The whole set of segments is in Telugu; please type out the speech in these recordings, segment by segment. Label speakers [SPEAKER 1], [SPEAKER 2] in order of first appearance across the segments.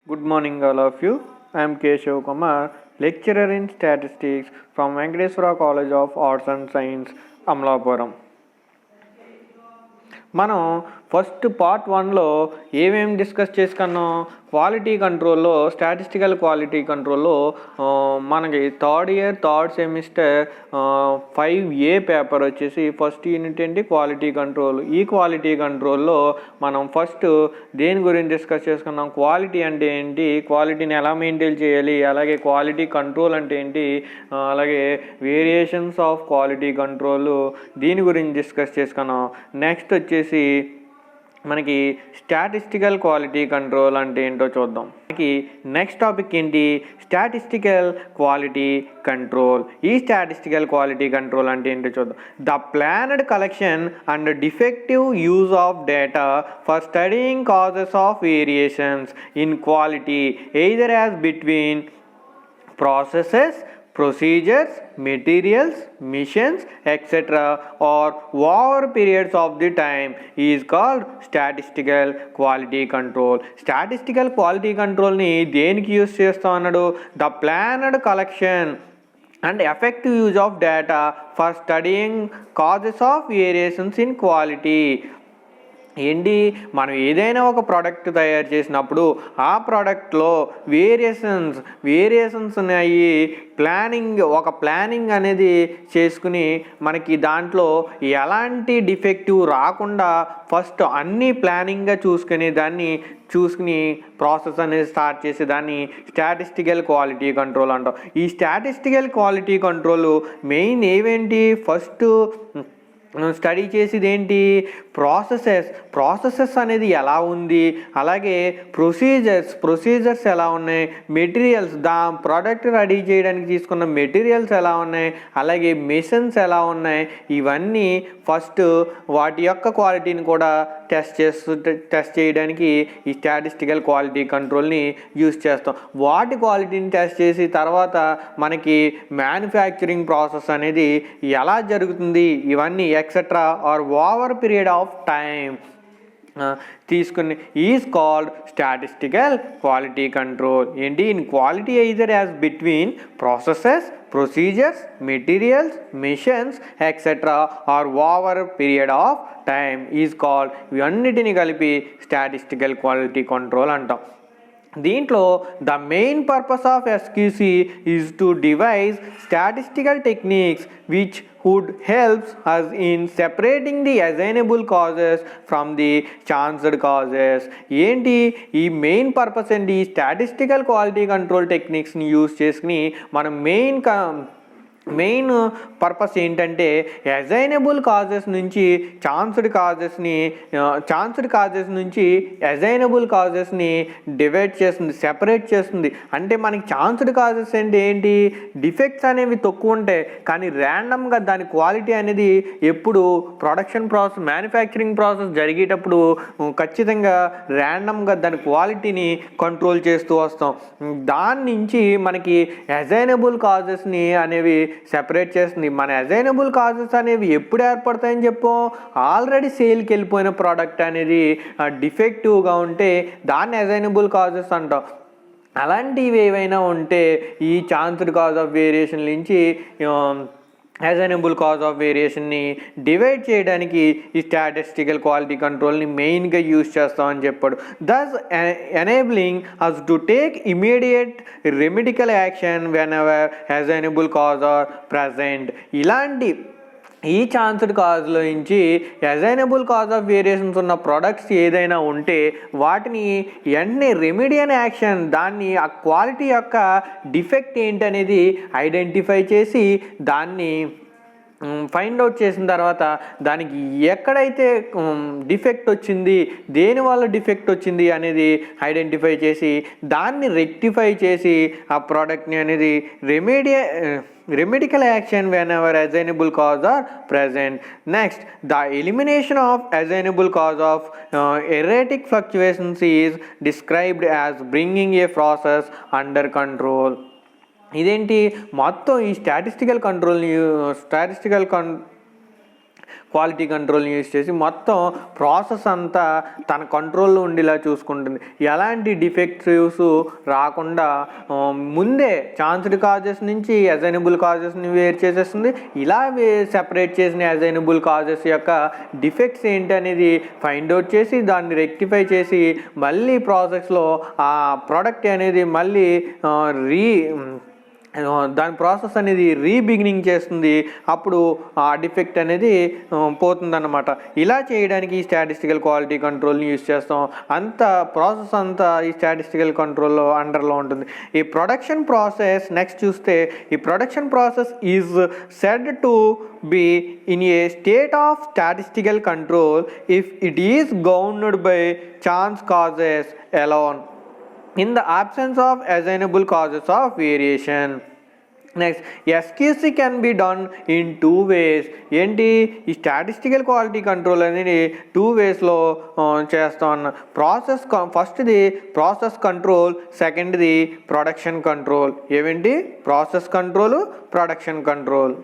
[SPEAKER 1] Good morning, all of you. I am K. Shivakumar, lecturer in statistics from Venkateswara College of Arts and Science, Amlapuram. మనం ఫస్ట్ పార్ట్ 1లో ఏమేమి డిస్కస్ చేసుకున్నాం? క్వాలిటీ కంట్రోల్లో, స్టాటిస్టికల్ క్వాలిటీ కంట్రోల్లో మనకి third year third semester 5A paper వచ్చేసి ఫస్ట్ యూనిట్ ఏంటి? Quality control. ఈ క్వాలిటీ కంట్రోల్లో మనం ఫస్ట్ దేని గురించి డిస్కస్ చేసుకున్నాం? క్వాలిటీ అంటే ఏంటి, క్వాలిటీని ఎలా మెయింటైన్ చేయాలి, అలాగే క్వాలిటీ కంట్రోల్ అంటే ఏంటి, అలాగే వేరియేషన్స్ ఆఫ్ క్వాలిటీ కంట్రోల్, దీని గురించి డిస్కస్ చేసుకున్నాం. నెక్స్ట్ వచ్చేసి మనకి స్టాటిస్టికల్ క్వాలిటీ కంట్రోల్ అంటే ఏంటో చూద్దాం. మనకి నెక్స్ట్ టాపిక్ ఏంటి? Statistical quality control. ఈ స్టాటిస్టికల్ క్వాలిటీ కంట్రోల్ అంటే ఏంటో చూద్దాం. The planned collection and defective use of data for studying causes of variations in quality either as between processes, procedures, materials, missions, etc. or over periods of the time is called statistical quality control. Statistical quality control ni దేనికి యూజ్ చేస్తాం అన్నాడు? The planned collection and effective use of data for studying causes of variations in quality. ఏంటి, మనం ఏదైనా ఒక ప్రోడక్ట్ తయారు చేసినప్పుడు ఆ ప్రోడక్ట్లో వేరియేషన్స్ ఉన్నాయి. ప్లానింగ్ అనేది చేసుకుని మనకి దాంట్లో ఎలాంటి డిఫెక్టివ్ రాకుండా ఫస్ట్ అన్నీ ప్లానింగ్గా చూసుకుని ప్రాసెస్ అనేది స్టార్ట్ చేసి దాన్ని స్టాటిస్టికల్ క్వాలిటీ కంట్రోల్ అంటాం. ఈ స్టాటిస్టికల్ క్వాలిటీ కంట్రోల్ మెయిన్ ఏవేంటి? ఫస్ట్ స్టడీ చేసేది ఏంటి? ప్రాసెసెస్ అనేది ఎలా ఉంది, అలాగే ప్రొసీజర్స్ ఎలా ఉన్నాయి, మెటీరియల్స్ ప్రోడక్ట్ రెడీ చేయడానికి తీసుకున్న మెటీరియల్స్ ఎలా ఉన్నాయి, అలాగే మిషన్స్ ఎలా ఉన్నాయి, ఇవన్నీ ఫస్ట్ వాటి యొక్క క్వాలిటీని కూడా టెస్ట్ చేయడానికి ఈ స్టాటిస్టికల్ క్వాలిటీ కంట్రోల్ని యూజ్ చేస్తాం. వాటి క్వాలిటీని టెస్ట్ చేసి తర్వాత మనకి మ్యానుఫ్యాక్చరింగ్ ప్రాసెస్ అనేది ఎలా జరుగుతుంది, ఇవన్నీ etcetera are over period of time తీసుకుని is called statistical quality control. ఏంటి? In quality either as between processes, procedures, materials, machines etcetera are over period of time is called. ఇవన్నిటిని కలిపి స్టాటిస్టికల్ క్వాలిటీ కంట్రోల్ అంటాం. దీంట్లో the main purpose of SQC is to devise statistical techniques which would helps us in separating the assignable causes from the chanced causes. ఏంటి ఈ మెయిన్ పర్పస్ ఏంటి? స్టాటిస్టికల్ క్వాలిటీ కంట్రోల్ టెక్నిక్స్ని యూజ్ చేసుకుని మనం మెయిన్ పర్పస్ ఏంటంటే అసైనబుల్ కాజెస్ నుంచి ఛాన్స్డ్ కాజెస్ నుంచి అసైనబుల్ కాజెస్ని డివైడ్ చేస్తుంది, సెపరేట్ చేస్తుంది. అంటే మనకి ఛాన్స్డ్ కాజెస్ అంటే ఏంటి? డిఫెక్ట్స్ అనేవి తక్కువ ఉంటాయి, కానీ ర్యాండమ్గా దాని క్వాలిటీ అనేది ఎప్పుడు ప్రొడక్షన్ ప్రాసెస్, మ్యానుఫ్యాక్చరింగ్ ప్రాసెస్ జరిగేటప్పుడు ఖచ్చితంగా ర్యాండమ్గా దాని క్వాలిటీని కంట్రోల్ చేస్తూ వస్తాం. దాని నుంచి మనకి అసైనబుల్ కాజెస్ని అనేవి సెపరేట్ చేస్తుంది. మన అసైనబుల్ కాజెస్ అనేవి ఎప్పుడు ఏర్పడతాయని చెప్పాం? ఆల్రెడీ సేల్కి వెళ్ళిపోయిన ప్రోడక్ట్ అనేది డిఫెక్టివ్గా ఉంటే దాన్ని అసైనబుల్ కాజెస్ అంటాం. అలాంటివి ఏవైనా ఉంటే ఈ ఛాన్స్డ్ కాజ్ ఆఫ్ వేరియేషన్ నుంచి అసైనబుల్ కాజ్ ఆఫ్ వేరియేషన్ని డివైడ్ చేయడానికి ఈ స్టాటిస్టికల్ క్వాలిటీ కంట్రోల్ని మెయిన్గా యూజ్ చేస్తామని చెప్పాడు. Thus enabling us to take immediate remedial action whenever assignable cause are present. ఇలాంటి ఈ ఛాన్స్డ్ కాజ్లో నుంచి అసైనబుల్ కాజ్ ఆఫ్ వేరియేషన్స్ ఉన్న ప్రొడక్ట్స్ ఏదైనా ఉంటే వాటిని వెంటనే రెమెడియల్ యాక్షన్, దాన్ని ఆ క్వాలిటీ యొక్క డిఫెక్ట్ ఏంటనేది ఐడెంటిఫై చేసి దాన్ని ఫైండ్ అవుట్ చేసిన తర్వాత దానికి ఎక్కడైతే డిఫెక్ట్ వచ్చింది, దేనివల్ల డిఫెక్ట్ వచ్చింది అనేది ఐడెంటిఫై చేసి దాన్ని రెక్టిఫై చేసి ఆ ప్రోడక్ట్ని అనేది remedial action whenever assignable cause are present. Next, the elimination of assignable cause of erratic fluctuations is described as bringing a process under control. ఇదేంటి? మొత్తం ఈ స్టాటిస్టికల్ క్వాలిటీ కంట్రోల్ని యూజ్ చేసి మొత్తం ప్రాసెస్ అంతా తన కంట్రోల్లో ఉండేలా చూసుకుంటుంది. ఎలాంటి డిఫెక్టివ్స్ రాకుండా ముందే ఛాన్స్డ్ కాజెస్ నుంచి అజైనబుల్ కాజెస్ని వేరు చేసేస్తుంది. ఇలా సెపరేట్ చేసిన అజైనబుల్ కాజెస్ యొక్క డిఫెక్ట్స్ ఏంటి అనేది ఫైండ్ అవుట్ చేసి దాన్ని రెక్టిఫై చేసి మళ్ళీ ప్రాసెస్లో ఆ ప్రోడక్ట్ అనేది మళ్ళీ దాని ప్రాసెస్ అనేది రీబిగినింగ్ చేస్తుంది. అప్పుడు ఆ డిఫెక్ట్ అనేది పోతుందన్నమాట. ఇలా చేయడానికి ఈ స్టాటిస్టికల్ క్వాలిటీ కంట్రోల్ని యూజ్ చేస్తాం. అంత ప్రాసెస్ అంతా ఈ స్టాటిస్టికల్ కంట్రోల్లో అండర్లో ఉంటుంది. ఈ ప్రొడక్షన్ ప్రాసెస్ నెక్స్ట్ చూస్తే ఈ production process is said to be in a state of statistical control if it is governed by chance causes alone in the absence of assignable causes of variation. Next SQC can be done in 2 ways. ఏంటి ఈ స్టాటిస్టికల్ క్వాలిటీ కంట్రోల్ అనేది 2 waysలో చేస్తాం అన్న. ఫస్ట్ది ప్రాసెస్ కంట్రోల్, సెకండ్ది ప్రొడక్షన్ కంట్రోల్. ఏవేంటి ప్రాసెస్ కంట్రోల్, ప్రొడక్షన్ కంట్రోల్.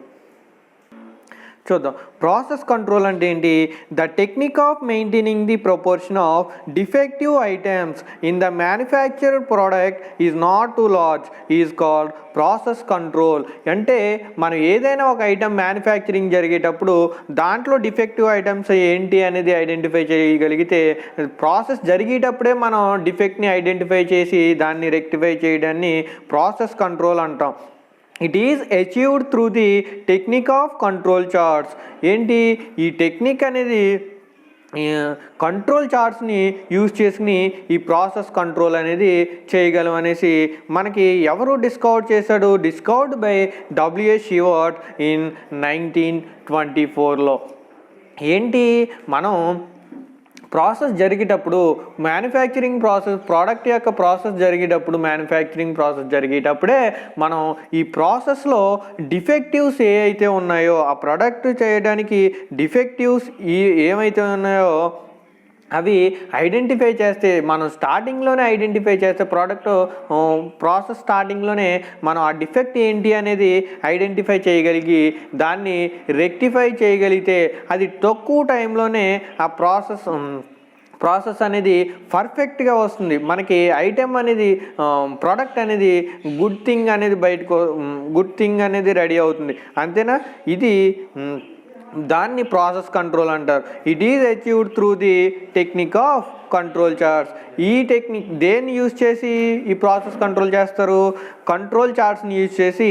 [SPEAKER 1] చూద్దాం. ప్రాసెస్ కంట్రోల్ అంటే ఏంటి? The technique of maintaining the proportion of defective items in the manufactured product is not too large is called process control. అంటే మనం ఏదైనా ఒక ఐటమ్ మ్యానుఫ్యాక్చరింగ్ జరిగేటప్పుడు దాంట్లో డిఫెక్టివ్ ఐటమ్స్ ఏంటి అనేది ఐడెంటిఫై చేయగలిగితే ప్రాసెస్ జరిగేటప్పుడే మనం డిఫెక్ట్ని ఐడెంటిఫై చేసి దాన్ని రెక్టిఫై చేయడాన్ని ప్రాసెస్ కంట్రోల్ అంటాం. It is achieved through the technique of control charts. ఏంటి ఈ టెక్నిక్ అనేది కంట్రోల్ చార్ట్స్ని యూజ్ చేసుకుని ఈ ప్రాసెస్ కంట్రోల్ అనేది చేయగలం అనేసి మనకి ఎవరు డిస్కవర్ చేశాడు? Discovered by W.A. షివార్ట్ ఇన్ 1924లో. ఏంటి మనం ప్రాసెస్ జరిగేటప్పుడు మ్యానుఫ్యాక్చరింగ్ ప్రాసెస్ ప్రోడక్ట్ యొక్క ప్రాసెస్ జరిగేటప్పుడు మ్యానుఫ్యాక్చరింగ్ ప్రాసెస్ జరిగేటప్పుడే మనం ఈ ప్రాసెస్లో డిఫెక్టివ్స్ ఏ అయితే ఉన్నాయో ఆ ప్రోడక్ట్ చేయడానికి డిఫెక్టివ్స్ ఏమైతే ఉన్నాయో అవి ఐడెంటిఫై చేస్తే మనం స్టార్టింగ్లోనే ఐడెంటిఫై చేస్తే ప్రాసెస్ స్టార్టింగ్లోనే మనం ఆ డిఫెక్ట్ ఏంటి అనేది ఐడెంటిఫై చేయగలిగి దాన్ని రెక్టిఫై చేయగలిగితే అది తక్కువ టైంలోనే ఆ ప్రాసెస్ అనేది పర్ఫెక్ట్గా వస్తుంది. మనకి ఐటెం అనేది ప్రోడక్ట్ అనేది గుడ్ థింగ్ అనేది రెడీ అవుతుంది. అంతేనా? ఇది దాన్ని ప్రాసెస్ కంట్రోల్ అంటారు. It is achieved through the technique of control charts. ఈ టెక్నిక్ దేన్ని యూజ్ చేసి ఈ ప్రాసెస్ కంట్రోల్ చేస్తారు? కంట్రోల్ చార్ట్స్ని యూజ్ చేసి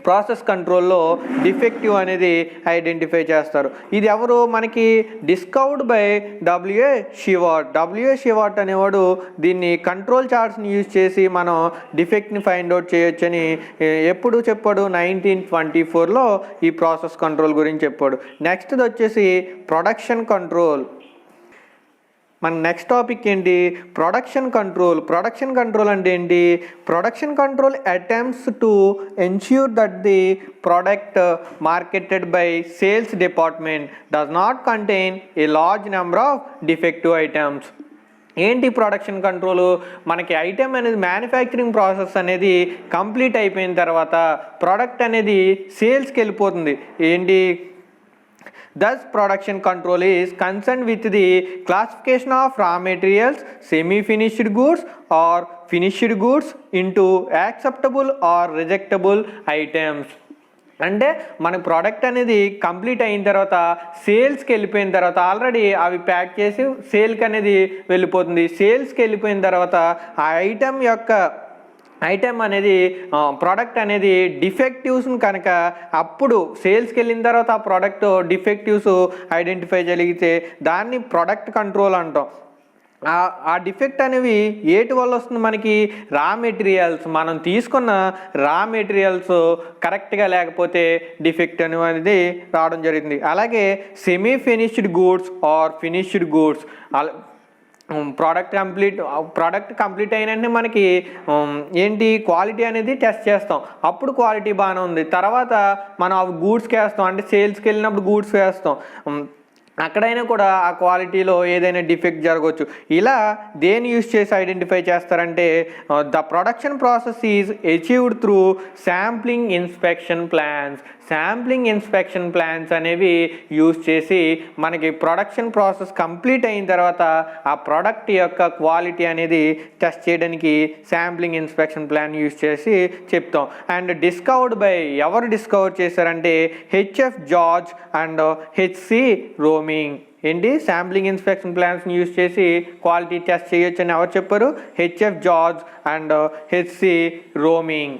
[SPEAKER 1] ప్రాసెస్ కంట్రోల్లో డిఫెక్టివ్ అనేది ఐడెంటిఫై చేస్తారు. ఇది ఎవరు మనకి డిస్కవర్డ్ బై W.A. షివార్ట్. W.A. షివార్ట్ అనేవాడు దీన్ని కంట్రోల్ చార్ట్స్ని యూజ్ చేసి మనం డిఫెక్ట్ని ఫైండ్ అవుట్ చేయొచ్చని ఎప్పుడు చెప్పాడు? 1924లో ఈ ప్రాసెస్ కంట్రోల్ గురించి చెప్పాడు. నెక్స్ట్ది వచ్చేసి ప్రొడక్షన్ కంట్రోల్. మన నెక్స్ట్ టాపిక్ ఏంటి? Production control. ప్రొడక్షన్ కంట్రోల్ అంటే ఏంటి? Production control attempts to ensure that the product marketed by sales department does not contain a large number of defective items. ఏంటి ప్రొడక్షన్ కంట్రోల్? మనకి ఐటెం అనేది మ్యానుఫ్యాక్చరింగ్ ప్రాసెస్ అనేది కంప్లీట్ అయిపోయిన తర్వాత ప్రోడక్ట్ అనేది సేల్స్కి వెళ్ళిపోతుంది. ఏంటి? Thus, production control is concerned with the classification of raw materials, semi-finished goods or finished goods into acceptable or rejectable items. అంటే మన ప్రోడక్ట్ అనేది కంప్లీట్ అయిన తర్వాత సేల్స్కి వెళ్ళిపోయిన తర్వాత ఆల్రెడీ అవి ప్యాక్ చేసి సేల్కి అనేది వెళ్ళిపోతుంది. సేల్స్కి వెళ్ళిపోయిన తర్వాత ఆ ఐటెం అనేది ప్రోడక్ట్ అనేది డిఫెక్టివ్స్ని కనుక అప్పుడు సేల్స్కి వెళ్ళిన తర్వాత ఆ ప్రోడక్ట్ డిఫెక్టివ్స్ ఐడెంటిఫై చేయగలిగితే దాన్ని ప్రొడక్ట్ కంట్రోల్ అంటాం. ఆ డిఫెక్ట్ అనేవి ఏటి వల్ల వస్తుంది? మనకి రా మెటీరియల్స్, మనం తీసుకున్న రా మెటీరియల్స్ కరెక్ట్గా లేకపోతే డిఫెక్ట్ అనేది రావడం జరుగుతుంది. అలాగే semi finished goods or finished goods, product complete అయినంటే మనకి ఏంటి క్వాలిటీ అనేది టెస్ట్ చేస్తాం. అప్పుడు క్వాలిటీ బాగానే ఉంది, తర్వాత మనం అవి గూడ్స్కి వేస్తాం, అంటే సేల్స్కి వెళ్ళినప్పుడు గూడ్స్ వేస్తాం. అక్కడైనా కూడా ఆ క్వాలిటీలో ఏదైనా డిఫెక్ట్ జరగవచ్చు. ఇలా దేన్ని యూజ్ చేసి ఐడెంటిఫై చేస్తారంటే the production process is achieved through sampling inspection plans. Sampling inspection plans అనేవి యూజ్ చేసి మనకి ప్రొడక్షన్ ప్రాసెస్ కంప్లీట్ అయిన తర్వాత ఆ ప్రోడక్ట్ యొక్క క్వాలిటీ అనేది టెస్ట్ చేయడానికి శాంప్లింగ్ ఇన్స్పెక్షన్ ప్లాన్ యూజ్ చేసి చెప్తాం. అండ్ డిస్కవర్డ్ బై ఎవరు డిస్కవర్ చేశారంటే HF George and HC Romig. ఏంటి శాంప్లింగ్ ఇన్స్పెక్షన్ ప్లాన్స్ని యూజ్ చేసి క్వాలిటీ టెస్ట్ చేయొచ్చు అని ఎవరు చెప్పారు? HF George and HC Romig.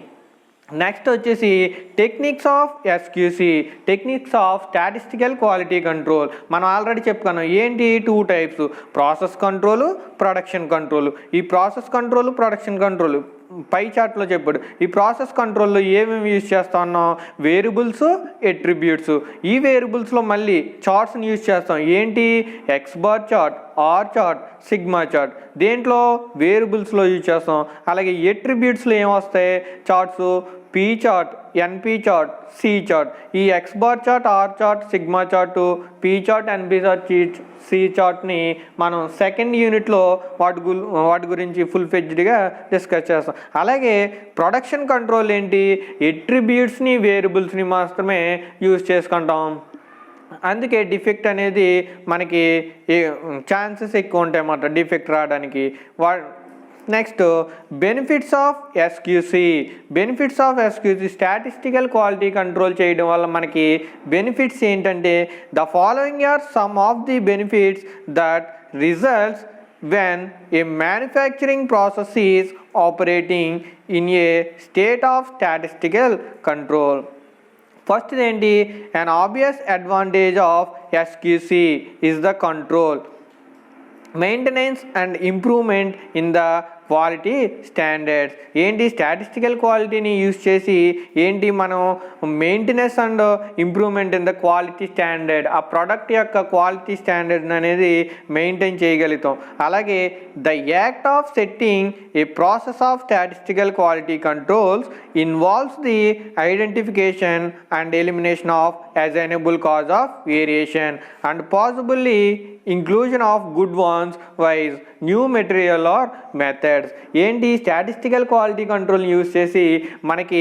[SPEAKER 1] Next వచ్చేసి techniques of SQC, techniques of statistical quality control. మనం ఆల్రెడీ చెప్పుకున్నాం ఏంటి 2 types, process control, production control. ఈ ప్రాసెస్ కంట్రోల్, ప్రొడక్షన్ కంట్రోల్ పై చార్ట్లో చెప్పాడు. ఈ ప్రాసెస్ కంట్రోల్లో ఏమేమి యూజ్ చేస్తా ఉన్నాం? Variables, attributes. ఈ వేరియబుల్స్లో మళ్ళీ చార్ట్స్ని యూజ్ చేస్తాం. ఏంటి? X bar chart, R chart, sigma chart. దేంట్లో? వేరియబుల్స్లో యూజ్ చేస్తాం. అలాగే ఎట్రిబ్యూట్స్లో ఏమొస్తాయి charts? P chart, NP chart, C chart. ఈ X bar chart, R chart, sigma chart, P chart, NP chart, C చార్ట్ని మనం సెకండ్ యూనిట్లో వాటి గురించి ఫుల్ ఫెడ్జ్డ్గా డిస్కస్ చేస్తాం. అలాగే ప్రొడక్షన్ కంట్రోల్ ఏంటి? ఎట్రిబ్యూట్స్ని, వేరియబుల్స్ని మాత్రమే యూజ్ చేసుకుంటాం. అందుకే డిఫెక్ట్ అనేది మనకి ఛాన్సెస్ ఎక్కువ ఉంటాయి అన్నమాట డిఫెక్ట్ రావడానికి. Next benefits of SQC. Benefits of SQC statistical quality control చేయడం వల్ల మనకి బెనిఫిట్స్ ఏంటంటే the following are some of the benefits that results when a manufacturing process is operating in a state of statistical control. First ఏంటి? an obvious advantage of SQC is the control, maintenance and improvement in the quality standards. ఏంటి? స్టాటిస్టికల్ క్వాలిటీని యూజ్ చేసి ఏంటి మనం maintenance and improvement in the quality standard, ఆ ప్రోడక్ట్ యొక్క క్వాలిటీ స్టాండర్డ్ అనేది మెయింటైన్ చేయగలుగుతాం. అలాగే the act of setting A process of statistical quality controls involves the identification and elimination of assignable cause of variation and possibly inclusion of good ones wise new material or methods. ఏంటి? స్టాటిస్టికల్ క్వాలిటీ కంట్రోల్ యూజ్ చేసి మనకి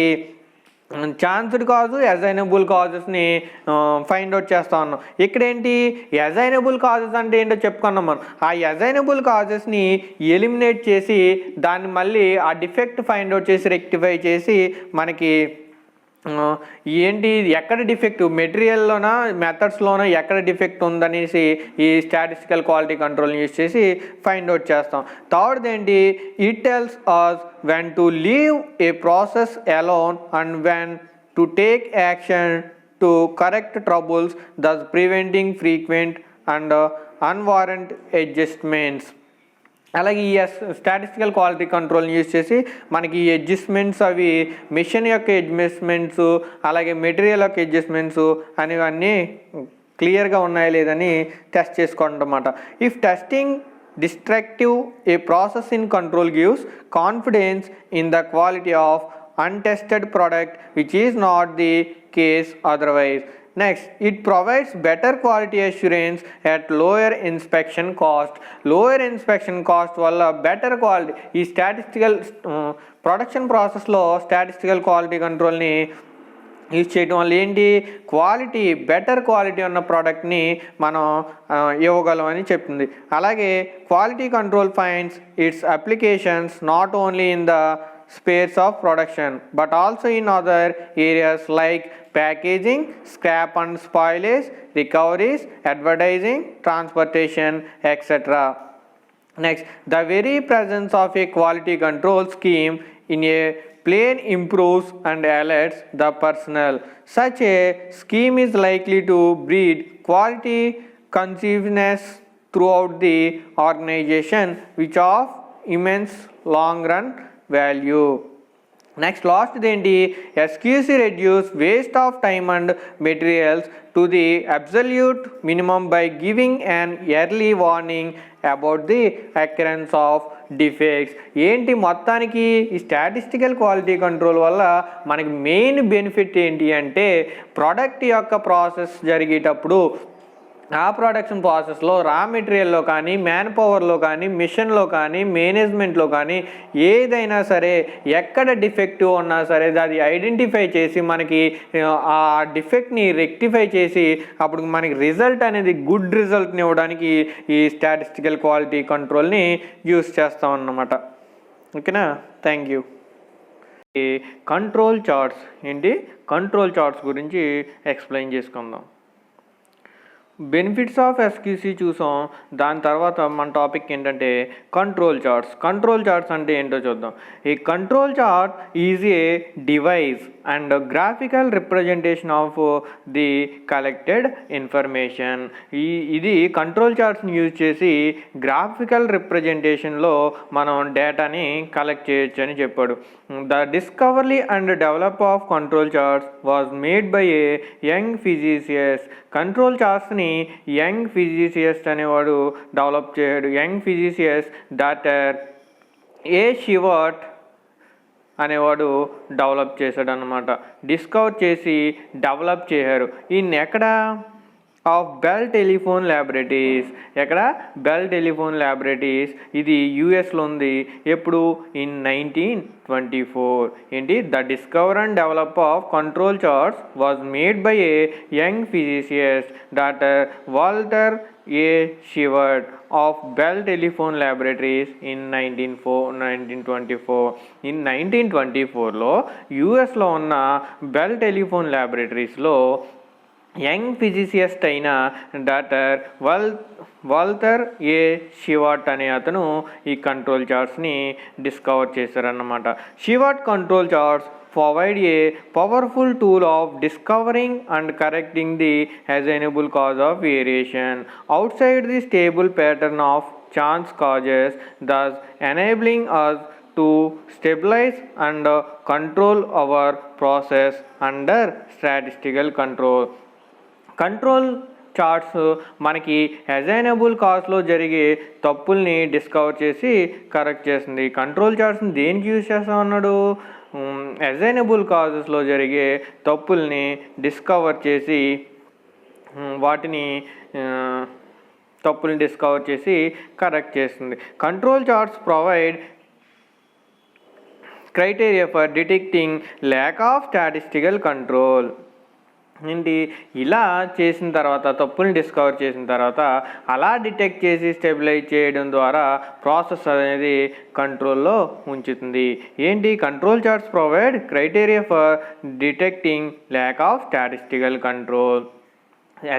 [SPEAKER 1] ఛాన్స్డ్ కాజు, అసైనబుల్ కాజెస్ని ఫైండ్ అవుట్ చేస్తూ ఉన్నాం. ఇక్కడ ఏంటి? అసైనబుల్ కాజెస్ అంటే ఏంటో చెప్పుకున్నాం మనం. ఆ అసైనబుల్ కాజెస్ని ఎలిమినేట్ చేసి దాన్ని మళ్ళీ ఆ డిఫెక్ట్ ఫైండ్ అవుట్ చేసి రెక్టిఫై చేసి మనకి ఏంటి ఎక్కడ డిఫెక్ట్ మెటీరియల్లోనా మెథడ్స్లోనా ఎక్కడ డిఫెక్ట్ ఉందనేసి ఈ స్టాటిస్టికల్ క్వాలిటీ కంట్రోల్ని యూజ్ చేసి ఫైండ్ అవుట్ చేస్తాం. థర్డ్ ఏంటి? It tells us when to leave a process alone and when to take action to correct troubles, thus preventing frequent and unwarranted adjustments. అలాగే ఈ స్టాటిస్టికల్ క్వాలిటీ కంట్రోల్ని యూజ్ చేసి మనకి ఈ అడ్జస్ట్మెంట్స్ అవి మిషన్ యొక్క అడ్జస్ట్మెంట్స్ అలాగే మెటీరియల్ యొక్క అడ్జస్ట్మెంట్స్ అనేవన్నీ క్లియర్గా ఉన్నాయా లేదని టెస్ట్ చేసుకోవడం అన్నమాట. If testing destructive A process in control gives confidence in the quality of untested product which is not the case otherwise. Next, it provides better quality assurance at lower inspection cost. Lower inspection cost వల్ల బెటర్ క్వాలిటీ ఈ స్టాటిస్టికల్ ప్రొడక్షన్ ప్రాసెస్లో స్టాటిస్టికల్ క్వాలిటీ కంట్రోల్ని యూజ్ చేయడం వల్ల ఏంటి? క్వాలిటీ బెటర్ క్వాలిటీ ఉన్న ప్రోడక్ట్ని మనం ఇవ్వగలం అని చెప్తుంది. అలాగే quality control finds its applications not only in the spares of production but also in other areas like packaging, scrap and spoilage, recoveries, advertising, transportation, etc. Next, the very presence of a quality control scheme in a plane improves and alerts the personnel. Such a scheme is likely to breed quality consciousness throughout the organization, which of immense long run value. Next last ఏంటి? SQC reduce waste of time and materials to the absolute minimum by giving an early warning about the occurrence of defects. ఏంటి మొత్తానికి ఈ స్టాటిస్టికల్ క్వాలిటీ కంట్రోల్ వల్ల మనకి మెయిన్ బెనిఫిట్ ఏంటి అంటే ప్రోడక్ట్ యొక్క ప్రాసెస్ జరిగేటప్పుడు ఆ ప్రొడక్షన్ ప్రాసెస్లో రా మెటీరియల్లో కానీ మ్యాన్ పవర్లో కానీ మిషన్లో కానీ మేనేజ్మెంట్లో కానీ ఏదైనా సరే ఎక్కడ డిఫెక్టివ్ ఉన్నా సరే అది ఐడెంటిఫై చేసి మనకి ఆ డిఫెక్ట్ని రెక్టిఫై చేసి అప్పుడు మనకి రిజల్ట్ అనేది గుడ్ రిజల్ట్ని ఇవ్వడానికి ఈ స్టాటిస్టికల్ క్వాలిటీ కంట్రోల్ని యూస్ చేస్తాం అన్నమాట. ఓకేనా, థ్యాంక్ యూ. కంట్రోల్ చార్ట్స్ ఏంటి, కంట్రోల్ చార్ట్స్ గురించి ఎక్స్ప్లెయిన్ చేసుకుందాం. బెనిఫిట్స్ ఆఫ్ ఎస్క్యూసీ చూసాం, దాని తర్వాత మన టాపిక్ ఏంటంటే కంట్రోల్ చార్ట్స్. కంట్రోల్ చార్ట్స్ అంటే ఏంటో చూద్దాం. ఈ control chart is a device and graphical representation of the collected information. ఇది కంట్రోల్ చార్ట్స్ని యూజ్ చేసి గ్రాఫికల్ రిప్రజెంటేషన్లో మనం డేటాని కలెక్ట్ చేయొచ్చు అని చెప్పాడు. The discovery and develop of control charts was made by a young physicist. Control చార్ట్స్ని యంగ్ ఫిజిసియస్ట్ అనేవాడు డెవలప్ చేయడు. యంగ్ ఫిజిసియస్ డాక్టర్ ఏ షివర్ట్ అనేవాడు డెవలప్ చేశాడు అన్నమాట. డిస్కవర్ చేసి డెవలప్ చేశారు. ఈయన ఎక్కడ ఆఫ్ బెల్ టెలిఫోన్ ల్యాబొరేటరీస్. ఎక్కడ బెల్ టెలిఫోన్ ల్యాబొరేటరీస్, ఇది యుఎస్లో ఉంది. ఎప్పుడు ఇన్ 1924. ఏంటి, the discover and develop of control charts was made by a young physicist doctor Walter A Shewhart of Bell Telephone Laboratories in 1924. In 1924లో యుఎస్లో ఉన్న బెల్ టెలిఫోన్ ల్యాబొరేటరీస్లో యంగ్ ఫిజిసియస్ట్ అయిన డాక్టర్ వాల్టర్ ఏ షివర్ట్ అనే అతను ఈ కంట్రోల్ చార్ట్స్ని డిస్కవర్ చేశారన్నమాట. Shewhart control charts provide a powerful tool of discovering and correcting the assignable cause of variation outside the stable pattern of chance causes, thus enabling us to stabilize and control our process under statistical control. Control charts మనకి అసైనబుల్ కాజ్లో జరిగే తప్పుల్ని డిస్కవర్ చేసి కరెక్ట్ చేస్తుంది. కంట్రోల్ చార్ట్స్ని దేనికి యూజ్ చేస్తాం అన్నాడు, అసైనబుల్ కాజెస్లో జరిగే తప్పుల్ని డిస్కవర్ చేసి తప్పుల్ని డిస్కవర్ చేసి కరెక్ట్ చేస్తుంది. Control charts provide criteria for detecting lack of statistical control. ఏంటి, ఇలా చేసిన తర్వాత తప్పుని డిస్కవర్ చేసిన తర్వాత అలా డిటెక్ట్ చేసి స్టెబిలైజ్ చేయడం ద్వారా ప్రాసెస్ అనేది కంట్రోల్లో ఉంచుతుంది. ఏంటి, control charts provide criteria for detecting lack of statistical control.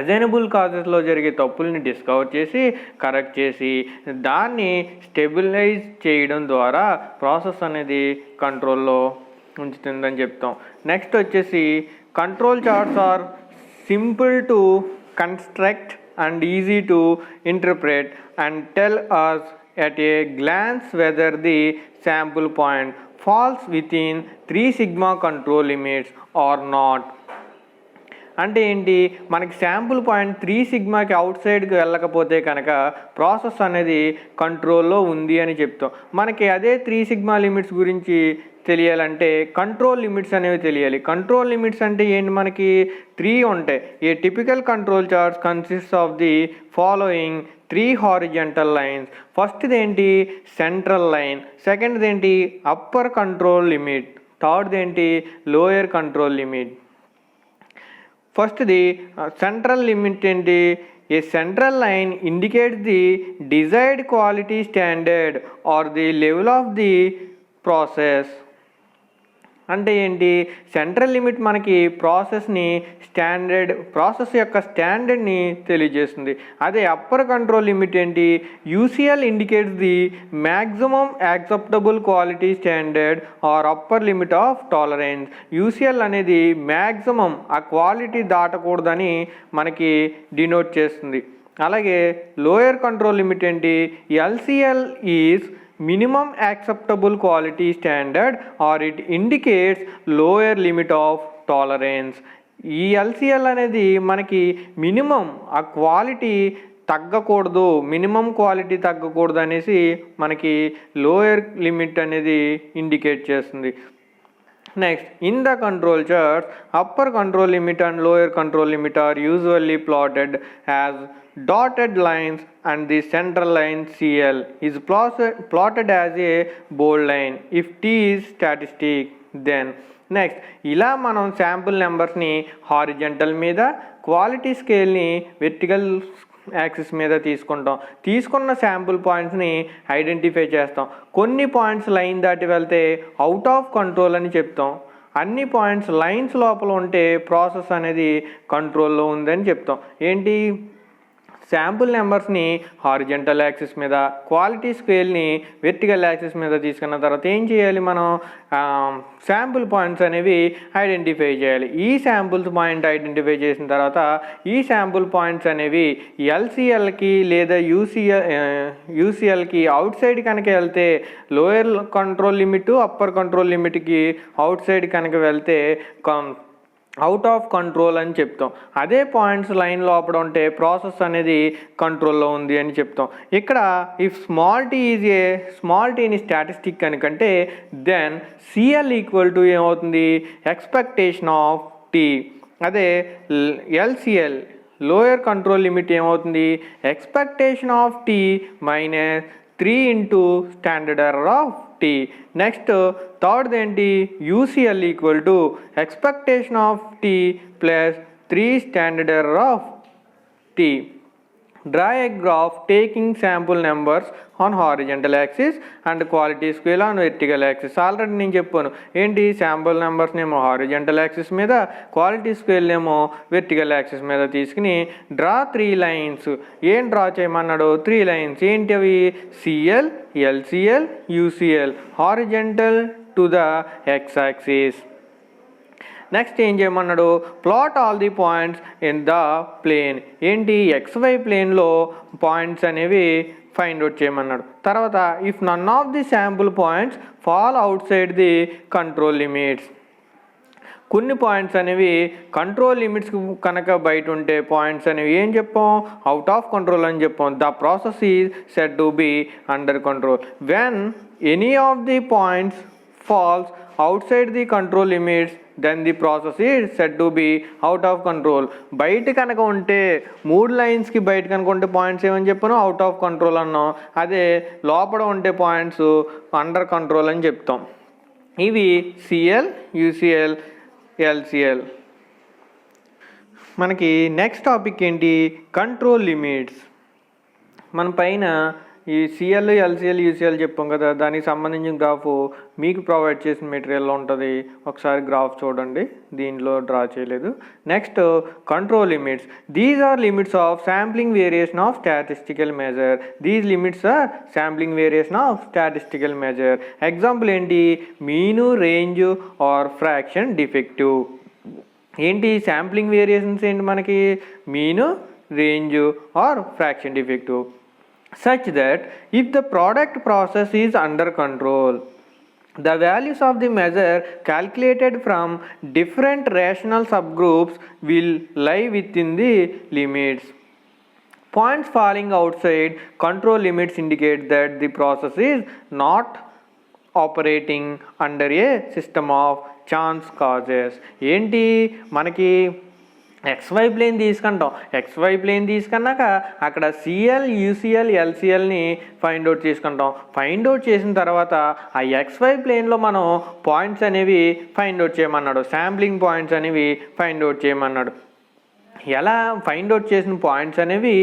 [SPEAKER 1] Assignable కాజెస్లో జరిగే తప్పుల్ని డిస్కవర్ చేసి కరెక్ట్ చేసి దాన్ని స్టెబిలైజ్ చేయడం ద్వారా ప్రాసెస్ అనేది కంట్రోల్లో ఉంచుతుందని చెప్తాం. నెక్స్ట్ వచ్చేసి control charts are simple to construct and easy to interpret and tell us at a glance whether the sample point falls within 3 sigma control limits or not. అంటే ఏంటి, మనకి శాంపుల్ పాయింట్ 3 సిగ్మాకి అవుట్ సైడ్కి వెళ్ళకపోతే కనుక ప్రాసెస్ అనేది కంట్రోల్లో ఉంది అని చెప్తాం. మనకి అదే 3 సిగ్మా లిమిట్స్ గురించి తెలియాలంటే కంట్రోల్ లిమిట్స్ అనేవి తెలియాలి. కంట్రోల్ లిమిట్స్ అంటే ఏంటి, మనకి 3 ఉంటాయి. ఏ typical control charts consist of the following 3 horizontal lines. ఫస్ట్ది ఏంటి, సెంట్రల్ లైన్. సెకండ్ది ఏంటి, అప్పర్ కంట్రోల్ లిమిట్. థర్డ్ది ఏంటి, లోయర్ కంట్రోల్ లిమిట్. ఫస్ట్ది సెంట్రల్ లిమిట్ ఏంటి, a central line indicates the desired quality standard or the level of the process. అంటే ఏంటి, సెంట్రల్ లిమిట్ మనకి ప్రాసెస్ యొక్క స్టాండర్డ్ని తెలియజేస్తుంది. అదే అప్పర్ కంట్రోల్ లిమిట్ ఏంటి, UCL indicates the maximum acceptable quality standard are upper limit of tolerance. UCL అనేది మ్యాక్సిమం ఆ క్వాలిటీ దాటకూడదని మనకి డినోట్ చేస్తుంది. అలాగే లోయర్ కంట్రోల్ లిమిట్ ఏంటి, LCL is minimum acceptable quality standard or it indicates lower limit of tolerance. ఈ ఎల్సిఎల్ అనేది మనకి మినిమం ఆ క్వాలిటీ తగ్గకూడదు, మినిమం క్వాలిటీ తగ్గకూడదు అనేసి మనకి లోయర్ లిమిట్ అనేది ఇండికేట్ చేస్తుంది. Next, in the control charts, upper control limit and lower control limit are usually plotted as dotted lines and the central line CL is plotted as a bold line if T is statistic. Then next ఇలా మనం శాంపుల్ నెంబర్స్ని హారిజెంటల్ మీద, క్వాలిటీ స్కేల్ని వెర్టికల్ యాక్సిస్ మీద తీసుకున్న శాంపుల్ పాయింట్స్ని ఐడెంటిఫై చేస్తాం. కొన్ని పాయింట్స్ లైన్ దాటి వెళ్తే అవుట్ ఆఫ్ కంట్రోల్ అని చెప్తాం. అన్ని పాయింట్స్ లైన్స్ లోపల ఉంటే ప్రాసెస్ అనేది కంట్రోల్లో ఉందని చెప్తాం. ఏంటి, శాంపుల్ నెంబర్స్ని హారిజెంటల్ యాక్సిస్ మీద, క్వాలిటీ స్కేల్ని వెర్టికల్ యాక్సిస్ మీద తీసుకున్న తర్వాత ఏం చేయాలి, మనం శాంపుల్ పాయింట్స్ అనేవి ఐడెంటిఫై చేయాలి. ఈ శాంపుల్స్ పాయింట్ ఐడెంటిఫై చేసిన తర్వాత ఈ శాంపుల్ పాయింట్స్ అనేవి ఎల్సిఎల్కి లేదా యూసిఎల్కి అవుట్ సైడ్ కనుక వెళ్తే lower control limit, upper control లిమిట్కి అవుట్ సైడ్ కనుక వెళ్తే అవుట్ ఆఫ్ కంట్రోల్ అని చెప్తాం. అదే పాయింట్స్ లైన్ లోపల ఉంటే ప్రాసెస్ అనేది కంట్రోల్లో ఉంది అని చెప్తాం. ఇక్కడ ఇఫ్ స్మాల్ టీని స్టాటిస్టిక్ కనుకంటే దెన్ సిఎల్ ఈక్వల్ టు ఏమవుతుంది, ఎక్స్పెక్టేషన్ ఆఫ్ టీ. అదే ఎల్సిఎల్ లోయర్ కంట్రోల్ లిమిట్ ఏమవుతుంది, expectation of T minus 3 into standard error of T. Next third ఏంటి, UCL equal to expectation of T plus 3 standard error of T. Draw a graph taking sample numbers on horizontal axis and quality scale on vertical axis. Already నేను చెప్పాను ఏంటి, శాంపుల్ నెంబర్స్ని ఏమో హారిజెంటల్ యాక్సిస్ మీద, క్వాలిటీ స్కేల్ ఏమో వెర్టికల్ యాక్సిస్ మీద తీసుకుని డ్రా 3 లైన్స్. ఏం డ్రా చేయమన్నాడు, 3 లైన్స్. ఏంటి అవి, CL, LCL, UCL horizontal to the X axis. Next ఏం చేయమన్నాడు, plot all the points in the plane. ఏంటి, ఎక్స్వై ప్లేన్లో పాయింట్స్ అనేవి ఫైండ్ అవుట్ చేయమన్నాడు. తర్వాత if none of the sample points fall outside the control limits. కొన్ని పాయింట్స్ అనేవి కంట్రోల్ లిమిట్స్ కనుక బయట ఉంటే పాయింట్స్ అనేవి ఏం చెప్పాం, అవుట్ ఆఫ్ కంట్రోల్ అని చెప్పాం. The process is said to be under control. When any of the points falls outside the control limits then the process is said to be out of control. బయట కనుక ఉంటే 3 లైన్స్కి బయట కనుక ఉంటే పాయింట్స్ ఏమని చెప్పాను, అవుట్ ఆఫ్ కంట్రోల్ అన్నాం. అదే లోపల ఉంటే పాయింట్స్ అండర్ కంట్రోల్ అని చెప్తాం. ఇవి సిఎల్, యూసిఎల్, ఎల్సిఎల్. మనకి నెక్స్ట్ టాపిక్ ఏంటి, కంట్రోల్ లిమిట్స్. మన పైన ఈ సిఎల్, ఎల్సిఎల్, యూసిఎల్ చెప్పాం కదా, దానికి సంబంధించిన గ్రాఫ్ మీకు ప్రొవైడ్ చేసిన మెటీరియల్లో ఉంటుంది. ఒకసారి గ్రాఫ్ చూడండి, దీనిలో డ్రా చేయలేదు. Next control limits. These are limits of sampling variation of statistical measure. These limits are sampling variation of statistical measure. Example ఏంటి, mean, range or fraction defective. ఏంటి శాంప్లింగ్ వేరియేషన్స్ ఏంటి మనకి, mean, range or fraction defective. Such that if the product process is under control, the values of the measure calculated from different rational subgroups will lie within the limits. Points falling outside control limits indicate that the process is not operating under a system of chance causes. ఏంటి మనకి ఎక్స్వై ప్లేన్ తీసుకుంటాం. ఎక్స్వై ప్లేన్ తీసుకున్నాక అక్కడ సిఎల్, యూసిఎల్, ఎల్సిఎల్ని ఫైండ్ అవుట్ చేసుకుంటాం. ఫైండ్ అవుట్ చేసిన తర్వాత ఆ ఎక్స్వై ప్లేన్లో మనం పాయింట్స్ అనేవి ఫైండ్ అవుట్ చేయమన్నాడు. శాంప్లింగ్ పాయింట్స్ అనేవి ఫైండ్ అవుట్ చేయమన్నాడు. ఎలా ఫైండ్ అవుట్ చేసిన పాయింట్స్ అనేవి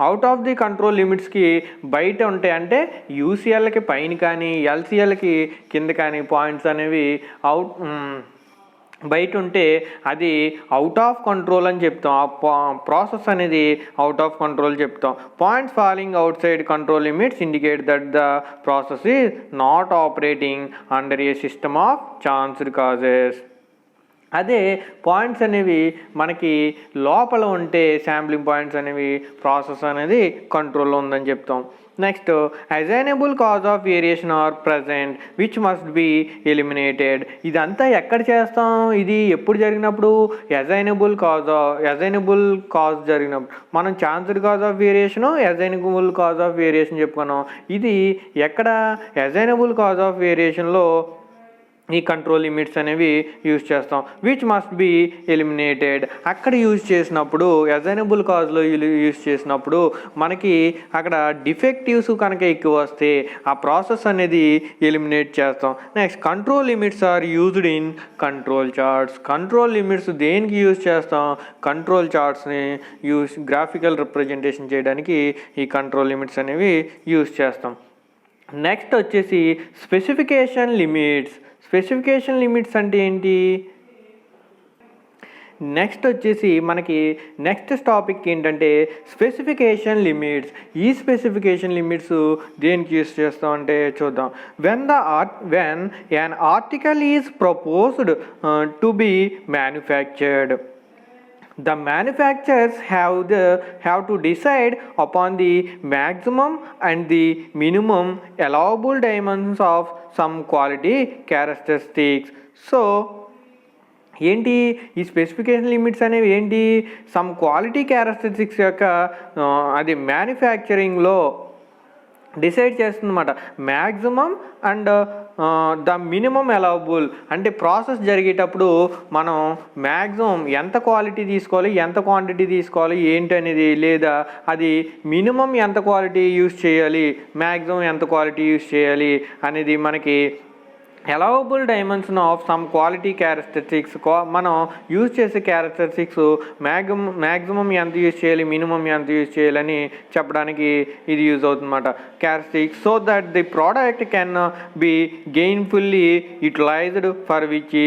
[SPEAKER 1] అవుట్ ఆఫ్ ది కంట్రోల్ లిమిట్స్కి బయట ఉంటాయి. అంటే యూసిఎల్కి పైన కానీ ఎల్సిఎల్కి కింద కానీ పాయింట్స్ అనేవి బయట ఉంటే అది అవుట్ ఆఫ్ కంట్రోల్ అని చెప్తాం. ఆ ప్రాసెస్ అనేది అవుట్ ఆఫ్ కంట్రోల్ చెప్తాం. Points falling outside control limits indicate that the process is not operating under a system of chanced causes. అదే పాయింట్స్ అనేవి మనకి లోపల ఉంటే శాంప్లింగ్ పాయింట్స్ అనేవి ప్రాసెస్ అనేది కంట్రోల్లో ఉందని చెప్తాం. Next assignable cause of variation are present which must be eliminated. ఇదంతా ఎక్కడ చేస్తాం, ఇది ఎప్పుడు జరిగినప్పుడు అసైనబుల్ కాజ్ జరిగినప్పుడు. మనం chanced cause of variation, assignable cause of variation చెప్పుకున్నాం. ఇది ఎక్కడ, అసైనబుల్ కాజ్ ఆఫ్ వేరియేషన్లో ఈ కంట్రోల్ లిమిట్స్ అనేవి యూజ్ చేస్తాం. Which must be eliminated. అక్కడ యూజ్ చేసినప్పుడు అసైనబుల్ కాజ్లో యూజ్ చేసినప్పుడు మనకి అక్కడ డిఫెక్టివ్స్ కనుక ఎక్కువ వస్తే ఆ ప్రాసెస్ అనేది ఎలిమినేట్ చేస్తాం. Next control limits are used in control charts. Control limits దేనికి యూజ్ చేస్తాం? కంట్రోల్ చార్ట్స్ని గ్రాఫికల్ రిప్రజెంటేషన్ చేయడానికి ఈ కంట్రోల్ లిమిట్స్ అనేవి యూజ్ చేస్తాం. నెక్స్ట్ వచ్చేసి స్పెసిఫికేషన్ లిమిట్స్. స్పెసిఫికేషన్ లిమిట్స్ అంటే ఏంటి? నెక్స్ట్ వచ్చేసి మనకి నెక్స్ట్ టాపిక్ ఏంటంటే స్పెసిఫికేషన్ లిమిట్స్. ఈ స్పెసిఫికేషన్ లిమిట్స్ దేనికి యూస్ చేస్తాం అంటే చూద్దాం. When an article is proposed to be manufactured, the manufacturers have to decide upon the maximum and the minimum allowable dimensions of some quality characteristics. So ఏంటి ఈ స్పెసిఫికేషన్ లిమిట్స్ అనేవి ఏంటి? సమ్ క్వాలిటీ క్యారెక్టరిస్టిక్స్ యొక్క అది మ్యానుఫ్యాక్చరింగ్లో డిసైడ్ చేస్తుందన్నమాట. Maximum and the minimum allowable అంటే ప్రాసెస్ జరిగేటప్పుడు మనం మ్యాక్సిమం ఎంత క్వాలిటీ తీసుకోవాలి, ఎంత క్వాంటిటీ తీసుకోవాలి ఏంటి అనేది, లేదా అది మినిమం ఎంత క్వాలిటీ యూస్ చేయాలి, మ్యాక్సిమం ఎంత క్వాలిటీ యూస్ చేయాలి అనేది మనకి allowable dimension of some quality characteristics. మనం యూజ్ చేసే క్యారెక్టరిస్టిక్స్ మ్యాక్సిమం ఎంత యూజ్ చేయాలి, మినిమం ఎంత యూజ్ చేయాలని చెప్పడానికి ఇది యూజ్ అవుతుందన్నమాట. Characteristics so that the product can be gainfully utilized for which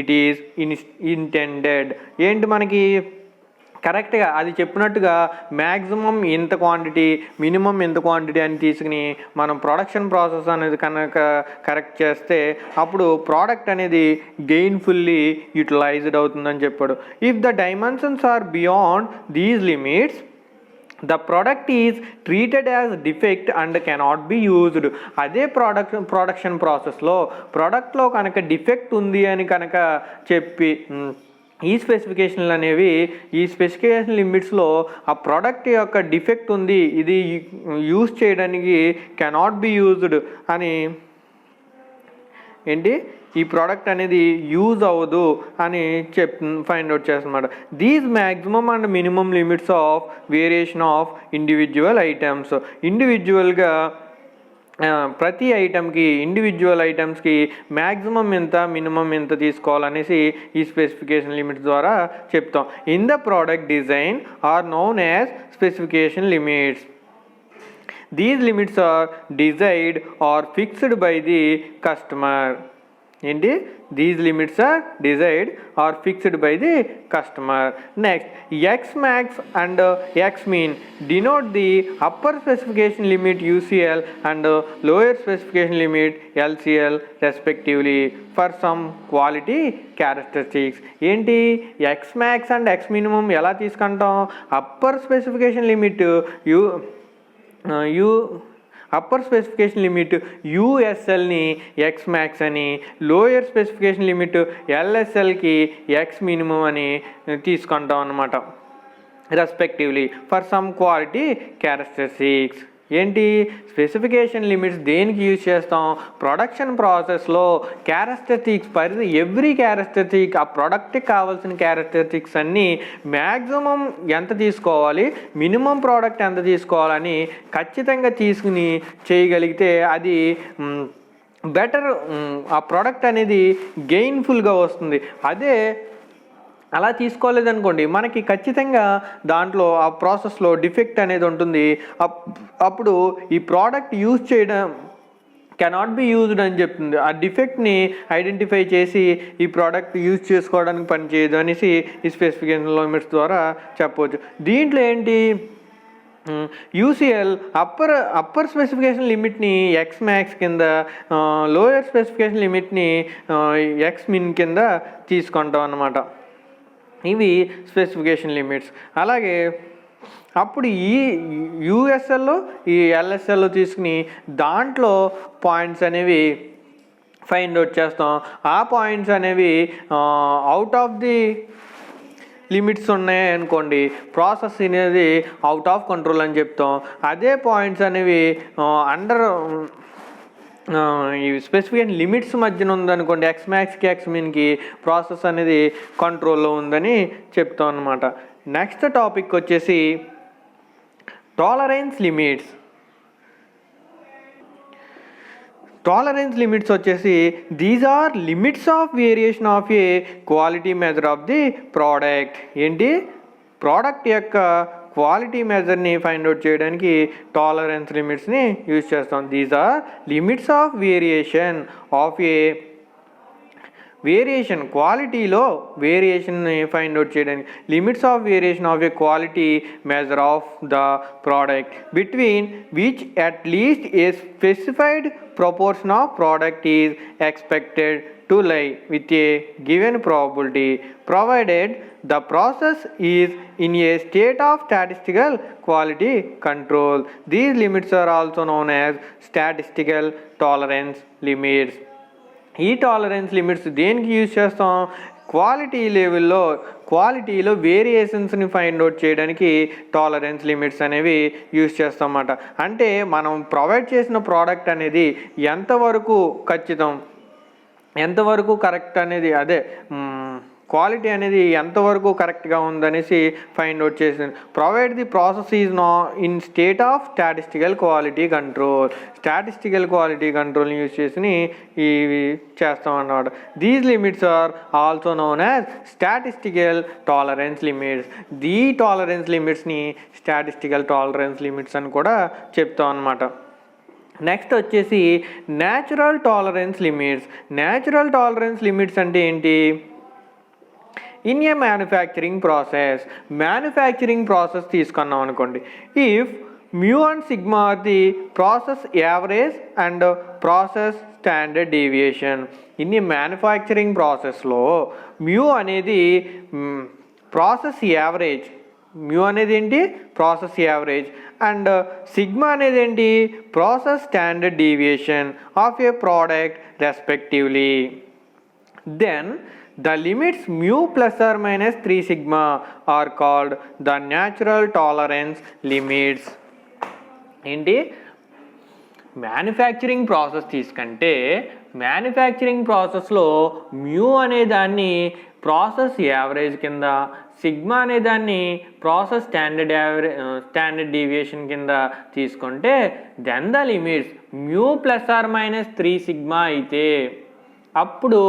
[SPEAKER 1] it is intended. ఏంటి మనకి కరెక్ట్గా అది చెప్పినట్టుగా మ్యాక్సిమం ఎంత క్వాంటిటీ, మినిమం ఎంత క్వాంటిటీ అని తీసుకుని మనం ప్రొడక్షన్ ప్రాసెస్ అనేది కనుక కరెక్ట్ చేస్తే అప్పుడు ప్రోడక్ట్ అనేది గెయిన్ఫుల్లీ యూటిలైజ్డ్ అవుతుందని చెప్పాడు. If the dimensions are beyond these limits the product is treated as defect and cannot be used. అదే ప్రొడక్షన్ ప్రాసెస్లో ప్రోడక్ట్లో కనుక డిఫెక్ట్ ఉంది అని కనుక చెప్పి ఈ స్పెసిఫికేషన్లు అనేవి ఈ స్పెసిఫికేషన్ లిమిట్స్లో ఆ ప్రోడక్ట్ యొక్క డిఫెక్ట్ ఉంది, ఇది యూజ్ చేయడానికి కెనాట్ బి యూజ్డ్ అని ఏంటి ఈ ప్రోడక్ట్ అనేది యూజ్ అవ్వదు అని ఫైండ్ అవుట్ చేస్తున్నమాట. These maximum and minimum limits of variation of individual items. ఇండివిజువల్గా ప్రతి ఐటమ్కి ఇండివిజువల్ ఐటమ్స్కి మ్యాక్సిమం ఎంత, మినిమం ఎంత తీసుకోవాలనేసి ఈ స్పెసిఫికేషన్ లిమిట్స్ ద్వారా చెప్తాం. In the product design are known as specification limits. These limits are decided or fixed by the customer. ఏంటి? These limits are decided or fixed by the customer. Next X max and X min denote the upper specification limit UCL and lower specification limit LCL respectively for some quality characteristics. ఏంటి X max and X minimum ఎలా తీసుకుంటాం? Upper specification limit upper specification limit USLని ఎక్స్ మ్యాక్స్ అని, లోయర్ స్పెసిఫికేషన్ లిమిట్ LSLకి ఎక్స్ మినిమం అని తీసుకుంటాం అన్నమాట respectively for some quality characteristics. ఏంటి స్పెసిఫికేషన్ లిమిట్స్ దేనికి యూజ్ చేస్తాం? ప్రొడక్షన్ ప్రాసెస్లో క్యారెక్టరిస్టిక్స్ ఎవ్రీ క్యారెక్టరిస్టిక్ ఆ ప్రోడక్ట్కి కావాల్సిన క్యారెక్టరిస్టిక్స్ అన్నీ మ్యాక్సిమం ఎంత తీసుకోవాలి, మినిమం ప్రోడక్ట్ ఎంత తీసుకోవాలని ఖచ్చితంగా తీసుకుని చేయగలిగితే అది బెటర్, ఆ ప్రోడక్ట్ అనేది గెయిన్ఫుల్గా వస్తుంది. అదే అలా తీసుకోలేదనుకోండి మనకి ఖచ్చితంగా దాంట్లో ఆ ప్రాసెస్లో డిఫెక్ట్ అనేది ఉంటుంది. అప్పుడు ఈ ప్రోడక్ట్ యూజ్ చేయడం కెనాట్ బి యూజ్డ్ అని చెప్తుంది. ఆ డిఫెక్ట్ని ఐడెంటిఫై చేసి ఈ ప్రోడక్ట్ యూజ్ చేసుకోవడానికి పనిచేయదు అనేసి ఈ స్పెసిఫికేషన్ లిమిట్స్ ద్వారా చెప్పవచ్చు. దీంట్లో ఏంటి UCL అప్పర్ స్పెసిఫికేషన్ లిమిట్ని ఎక్స్ మ్యాక్స్ కింద, లోయర్ స్పెసిఫికేషన్ లిమిట్ని ఎక్స్ మిన్ కింద తీసుకుంటాం అన్నమాట. ఇవి స్పెసిఫికేషన్ లిమిట్స్. అలాగే అప్పుడు ఈ USLలో ఈ LSLలో తీసుకుని దాంట్లో పాయింట్స్ అనేవి ఫైండ్ అవుట్ చేస్తాం. ఆ పాయింట్స్ అనేవి అవుట్ ఆఫ్ ది లిమిట్స్ ఉన్నాయి అనుకోండి ప్రాసెస్ అనేది అవుట్ ఆఫ్ కంట్రోల్ అని చెప్తాం. అదే పాయింట్స్ అనేవి ఈ స్పెసిఫిక్ లిమిట్స్ మధ్యన ఉందనుకోండి, ఎక్స్ మ్యాక్స్కి ఎక్స్ మిన్కి ప్రాసెస్ అనేది కంట్రోల్లో ఉందని చెప్తాం అన్నమాట. నెక్స్ట్ టాపిక్ వచ్చేసి టాలరెన్స్ లిమిట్స్. టాలరెన్స్ లిమిట్స్ వచ్చేసి these are limits of variation of a quality measure of the product. ఏంటి, ప్రోడక్ట్ యొక్క క్వాలిటీ మెజర్ని ఫైండ్ అవుట్ చేయడానికి టాలరెన్స్ లిమిట్స్ని యూజ్ చేస్తాం. These are limits of variation of a variation, క్వాలిటీలో వేరియేషన్ని ఫైండ్ అవుట్ చేయడానికి limits of variation of a quality measure of the product between which at least A specified proportion of product is expected to lie with a given probability provided the process is in a state of statistical quality control. These limits are also known as statistical tolerance limits. ఈ టాలరెన్స్ లిమిట్స్ దేనికి యూజ్ చేస్తాం, క్వాలిటీలో వేరియేషన్స్ని ఫైండ్ అవుట్ చేయడానికి టాలరెన్స్ లిమిట్స్ అనేవి యూజ్ చేస్తాం అన్నమాట. అంటే మనం ప్రొవైడ్ చేసిన ప్రోడక్ట్ అనేది ఎంతవరకు ఖచ్చితం, ఎంతవరకు కరెక్ట్ అనేది, అదే క్వాలిటీ అనేది ఎంతవరకు కరెక్ట్గా ఉందనేసి ఫైండ్ అవుట్ చేసింది. Provide the process is in state of statistical quality control. Statistical quality కంట్రోల్ని యూజ్ చేసి ఇవి చేస్తాం అన్నమాట. These limits are also known as statistical tolerance limits. ఈ టాలరెన్స్ లిమిట్స్ని స్టాటిస్టికల్ టాలరెన్స్ లిమిట్స్ అని కూడా చెప్తాం అన్నమాట. నెక్స్ట్ వచ్చేసి natural tolerance limits. Natural tolerance limits అంటే ఏంటి, ఇన్ ఏ మ్యానుఫ్యాక్చరింగ్ ప్రాసెస్ తీసుకున్నాం అనుకోండి. If mu and sigma are the process average and process standard deviation. In a manufacturing ప్రాసెస్లో మ్యూ అనేది ప్రాసెస్ యావరేజ్, మ్యూ అనేది ఏంటి, ప్రాసెస్ యావరేజ్, అండ్ సిగ్మా అనేది ఏంటి, process standard deviation of a product respectively. Then the limits mu plus or minus 3 sigma are called the natural tolerance limits. ఏంటి, మ్యానుఫ్యాక్చరింగ్ ప్రాసెస్ తీసుకుంటే మ్యానుఫ్యాక్చరింగ్ ప్రాసెస్లో మ్యూ అనే దాన్ని ప్రాసెస్ యావరేజ్ కింద, సిగ్మా అనే దాన్ని ప్రాసెస్ స్టాండర్డ్ డీవియేషన్ కింద తీసుకుంటే then the limits mu plus or minus 3 sigma అయితే అప్పుడు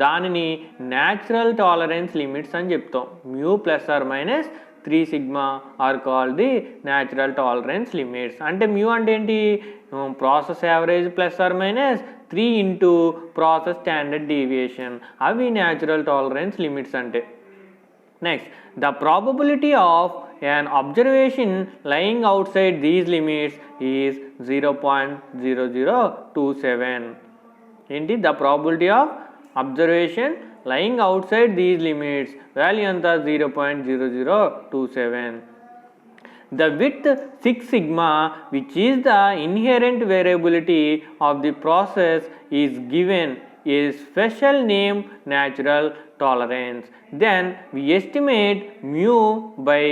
[SPEAKER 1] దానిని న్యాచురల్ టాలరెన్స్ లిమిట్స్ అని చెప్తాం. Mu plus or minus 3 sigma are called the natural tolerance limits. అంటే మ్యూ అంటే ఏంటి, process average plus or minus 3 into process standard deviation, అవి న్యాచురల్ టాలరెన్స్ లిమిట్స్ అంటే. Next, the probability of an observation lying outside these limits is 0.0027. ఏంటి, the probability of observation lying out side these limits value అంతా 0.0027. The width 6 sigma, which is the inherent variability of the process, is given a special name natural tolerance. Then we estimate mu by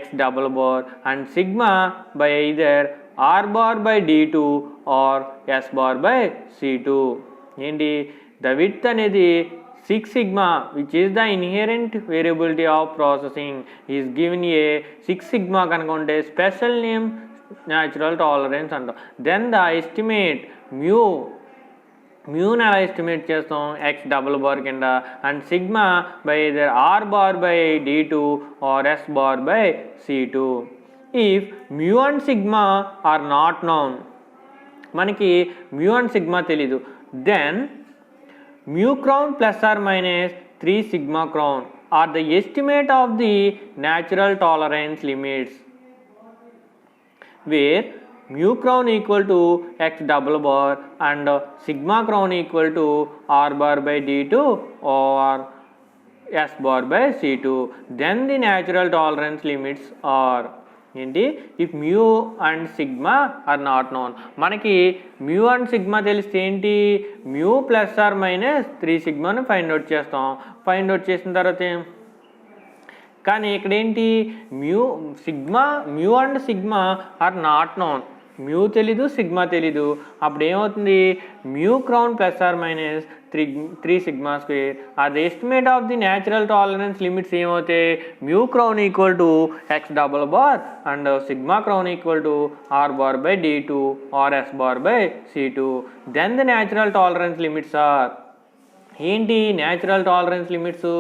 [SPEAKER 1] x double bar and sigma by either r bar by d2 or s bar by c2. ఏంటి, ద విడ్త్ అనేది 6 sigma which is the inherent variability of processing is given a 6 sigma కనుక ఉంటే స్పెషల్ నేమ్ న్యాచురల్ టాలరెన్స్ అంటాం. దెన్ ద ఎస్టిమేట్ మ్యూని ఎలా ఎస్టిమేట్ చేస్తాం, ఎక్స్ డబుల్ బార్ కింద, and sigma by either R bar by d2 or s bar by c2. If mu and sigma are not known, మనకి మ్యూ అండ్ సిగ్మా తెలీదు, then mu crown plus or minus 3 sigma crown are the estimate of the natural tolerance limits, where mu crown equal to x double bar and sigma crown equal to r bar by d2 or s bar by c2. Then the natural tolerance limits are ఏంటి, if mu and sigma are not known. మనకి మ్యూ అండ్ సిగ్మా తెలిస్తే ఏంటి, మ్యూ ప్లస్ ఆర్ మైనస్ 3 సిగ్మాను ఫైండ్ అవుట్ చేస్తాం. ఫైండ్ అవుట్ చేసిన తర్వాత కానీ ఇక్కడ ఏంటి, mu and sigma are not known. Mu తెలీదు, సిగ్మా తెలీదు. అప్పుడు ఏమవుతుంది, mu crown plus or minus three sigma square. అది estimate of the natural tolerance limits ఏమవుతాయి, mu crown equal to X double bar and sigma crown equal to R bar by D2 or S bar by C2. Then the natural tolerance limits are ఏంటి, natural tolerance limits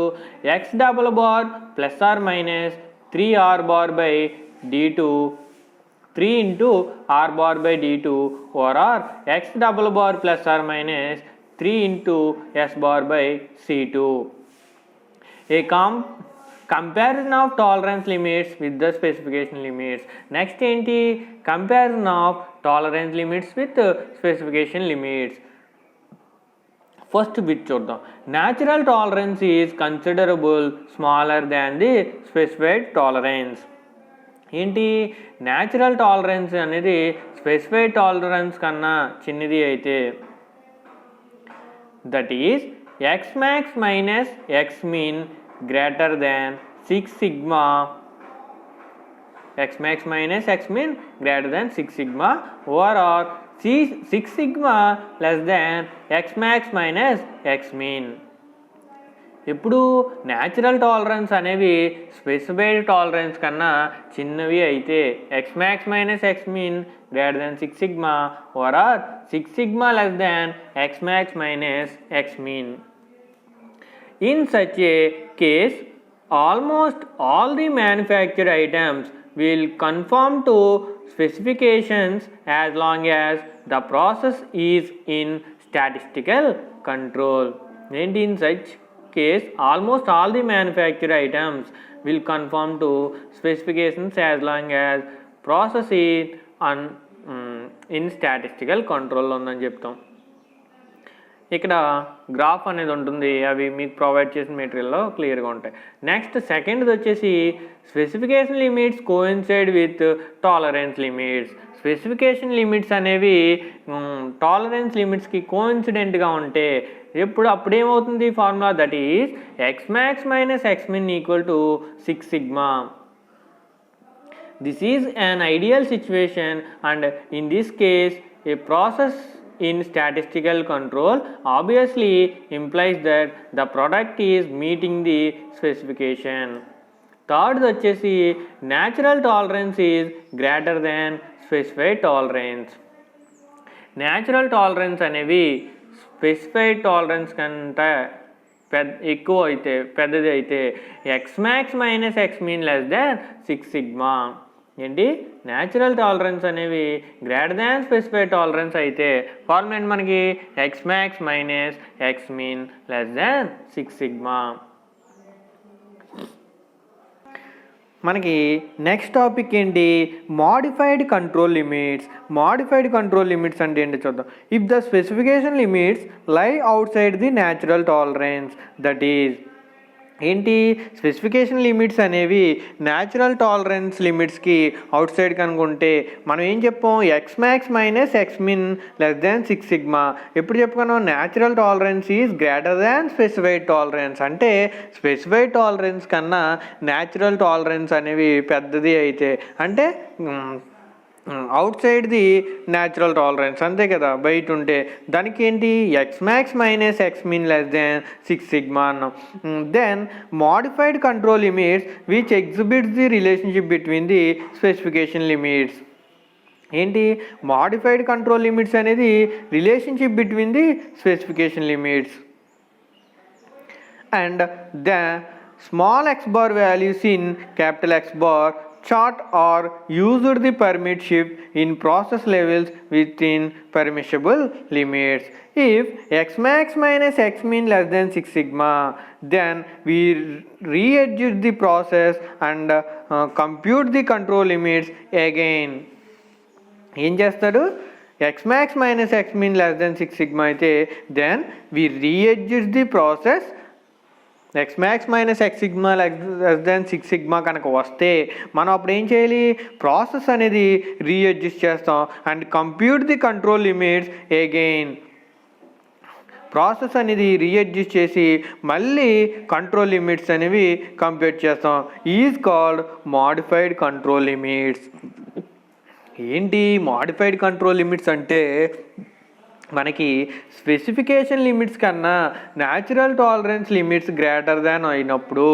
[SPEAKER 1] X double bar plus or minus 3r bar by D2 3 into r bar by D2 or r x double bar plus or minus 3 into s bar by C2. A comparison of tolerance limits with the specification limits. Next ఏంటి, comparison of tolerance limits with specification limits. First bit చూద్దాం. Natural tolerance is considerable smaller than the specified tolerance. ఏంటి, న్యాచురల్ టాలరెన్స్ అనేది స్పెసిఫైడ్ టాలరెన్స్ కన్నా చిన్నది అయితే that is X max minus X min greater than 6 sigma, X max minus X min greater than 6 sigma over or 6 sigma less than X max minus X min. ఇప్పుడు న్యాచురల్ టాలరెన్స్ అనేవి స్పెసిఫైడ్ టాలరెన్స్ కన్నా చిన్నవి అయితే X max minus X min greater than 6 sigma over or 6 sigma less than X max minus X mean. In such a case almost all the manufactured items will conform to specifications as long as the process is in statistical control. And in such case almost all the manufactured items will conform to specifications as long as process is in statistical control ఉందని చెప్తాం. ఇక్కడ గ్రాఫ్ అనేది ఉంటుంది, అవి మీకు ప్రొవైడ్ చేసిన మెటీరియల్లో క్లియర్గా ఉంటాయి. నెక్స్ట్ సెకండ్ది వచ్చేసి specification limits coincide with tolerance limits. Specification limits అనేవి టాలరెన్స్ లిమిట్స్కి కోయిన్సిడెంట్గా ఉంటే అప్పుడేమవుతుంది formula, that is X max minus X min equal to 6 sigma. This is an ideal situation and in this case a process in statistical control obviously implies that the product is meeting the specification. Third వచ్చేసి natural tolerance is greater than specified tolerance. Natural tolerance అనేవి స్పెసిఫైడ్ టాలరెన్స్ కంటే ఎక్కువ అయితే పెద్దది అయితే X max minus X mean less than 6 sigma. ఏంటి, న్యాచురల్ టాలరెన్స్ అనేవి గ్రేటర్ దాన్ స్పెసిఫైడ్ టాలరెన్స్ అయితే ఫార్ములా ఏంటి మనకి, X max minus X mean less than 6 sigma. మనకి నెక్స్ట్ టాపిక్ ఏంటి, modified control limits. Modified control limits అంటే ఏంటి చూద్దాం. ఇఫ్ ద స్పెసిఫికేషన్ లిమిట్స్ లై out side the natural tolerance, that is ఏంటి, స్పెసిఫికేషన్ లిమిట్స్ అనేవి న్యాచురల్ టాలరెన్స్ లిమిట్స్కి అవుట్ సైడ్ కనుకుంటే మనం ఏం చెప్పాం, X max minus X min less than 6 sigma. ఎప్పుడు చెప్పుకున్నాం, natural tolerance is greater than specified tolerance. అంటే స్పెసిఫైడ్ టాలరెన్స్ కన్నా న్యాచురల్ టాలరెన్స్ అనేవి పెద్దది అయితే, అంటే outside the natural tolerance, అంతే కదా, బయట ఉంటే దానికి ఏంటి, X max minus X mean less than 6 sigma అన్నాం. Then modified control limits which exhibits the relationship between the specification limits. ఏంటి, మోడిఫైడ్ కంట్రోల్ లిమిట్స్ అనేది relationship between the specification limits and the small X bar values in capital X bar chart or used the permit shift in process levels within permissible limits. If x max minus x min less than 6 sigma, then we re-adjust the process and compute the control limits again. ఏం చేస్తాడు, x max minus x min less than 6 sigma అయితే then we re-adjust the process. X max minus X sigma less than 6 sigma కనుక వస్తే మనం అప్పుడు ఏం చేయాలి, ప్రాసెస్ అనేది రీఅడ్జస్ట్ చేస్తాం and compute the control limits again. Process అనేది రీఅడ్జస్ట్ చేసి మళ్ళీ కంట్రోల్ లిమిట్స్ అనేవి కంప్యూట్ చేస్తాం. Is called modified control limits. ఏంటి మోడిఫైడ్ కంట్రోల్ లిమిట్స్ అంటే మనకి స్పెసిఫికేషన్ లిమిట్స్ కన్నా natural tolerance limits greater than అయినప్పుడు,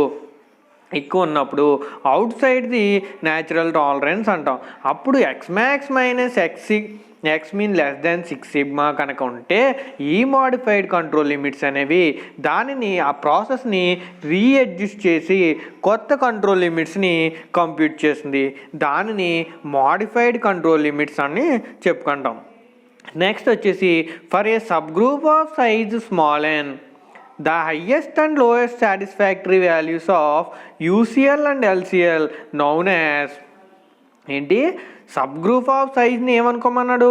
[SPEAKER 1] ఎక్కువ ఉన్నప్పుడు outside the natural tolerance అంటాం. అప్పుడు X max minus X mean less than 6 sigma కనుక ఉంటే ఈ మోడిఫైడ్ కంట్రోల్ లిమిట్స్ అనేవి దానిని ఆ ప్రాసెస్ని రీఅడ్జస్ట్ చేసి కొత్త కంట్రోల్ లిమిట్స్ని కంప్యూట్ చేస్తుంది. దానిని మోడిఫైడ్ కంట్రోల్ లిమిట్స్ అని చెప్పుకుంటాం. నెక్స్ట్ వచ్చేసి for a sub group of size small n the highest and lowest satisfactory values of UCL and LCL known as ఏంటి సబ్ గ్రూప్ ఆఫ్ సైజ్ని ఏమనుకోమన్నాడు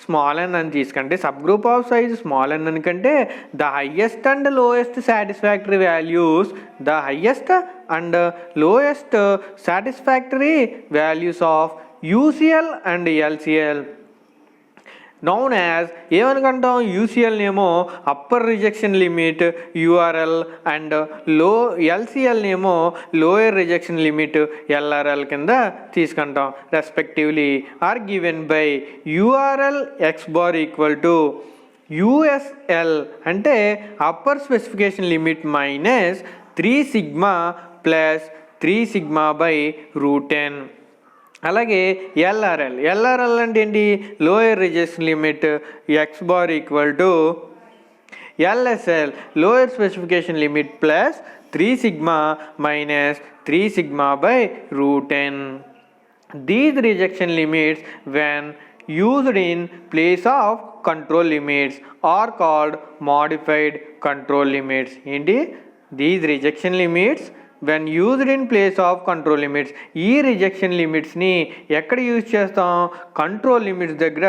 [SPEAKER 1] స్మాల్ n అని తీసుకుంటే sub group of size small n అనుకంటే the highest and lowest satisfactory values the highest and lowest satisfactory values of UCL and LCL known as ఏమనుకుంటాం UCL నేమో upper rejection limit URL and LCL నేమో లోయర్ రిజెక్షన్ లిమిట్ LRL కింద తీసుకుంటాం respectively are given by URL x bar equal to USL అంటే upper specification limit minus 3 sigma plus 3 sigma by √10. అలాగే LRL అంటే ఏంటి lower rejection limit x bar equal to LSL lower specification limit plus 3 sigma minus 3 sigma by √10. These rejection limits when used in place of control limits are called modified control limits. ఏంటి these rejection limits when used in place of control limits ఈ రిజెక్షన్ లిమిట్స్ని ఎక్కడ యూజ్ చేస్తాం కంట్రోల్ లిమిట్స్ దగ్గర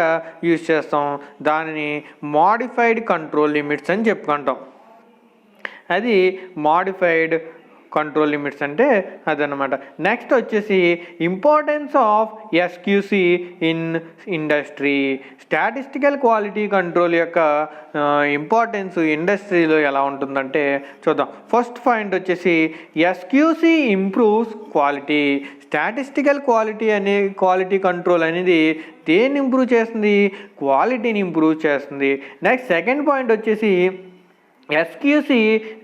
[SPEAKER 1] యూజ్ చేస్తాం. దానిని మోడిఫైడ్ కంట్రోల్ లిమిట్స్ అని చెప్పుకుంటాం. అది మోడిఫైడ్ కంట్రోల్ లిమిట్స్ అంటే అదనమాట. నెక్స్ట్ వచ్చేసి importance of SQC in industry. Statistical quality control యొక్క ఇంపార్టెన్స్ ఇండస్ట్రీలో ఎలా ఉంటుందంటే చూద్దాం. ఫస్ట్ పాయింట్ వచ్చేసి SQC improves quality. Statistical quality control అనేది దేన్ని ఇంప్రూవ్ చేస్తుంది క్వాలిటీని ఇంప్రూవ్ చేస్తుంది. నెక్స్ట్ సెకండ్ పాయింట్ వచ్చేసి SQC